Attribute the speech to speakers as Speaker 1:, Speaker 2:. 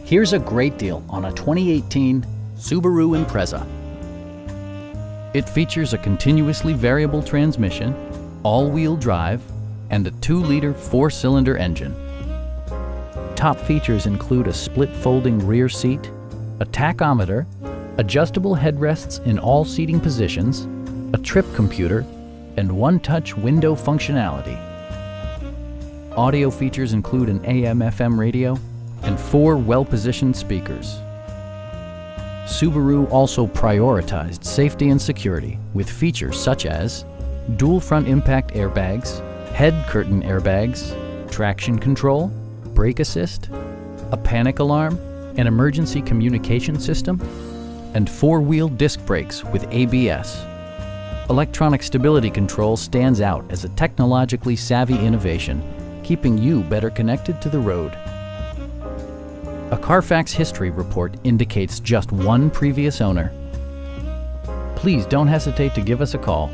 Speaker 1: Here's a great deal on a 2018 Subaru Impreza. It features a continuously variable transmission, all-wheel drive, and a 2-liter 4-cylinder engine. Top features include a split folding rear seat, a tachometer, adjustable headrests in all seating positions, a trip computer, and one-touch window functionality. Audio features include an AM/FM radio and 4 well-positioned speakers. Subaru also prioritized safety and security with features such as dual front impact airbags, head curtain airbags, traction control, brake assist, a panic alarm, an emergency communication system, and 4-wheel disc brakes with ABS. Electronic stability control stands out as a technologically savvy innovation, keeping you better connected to the road. A Carfax history report indicates just 1 previous owner. Please don't hesitate to give us a call.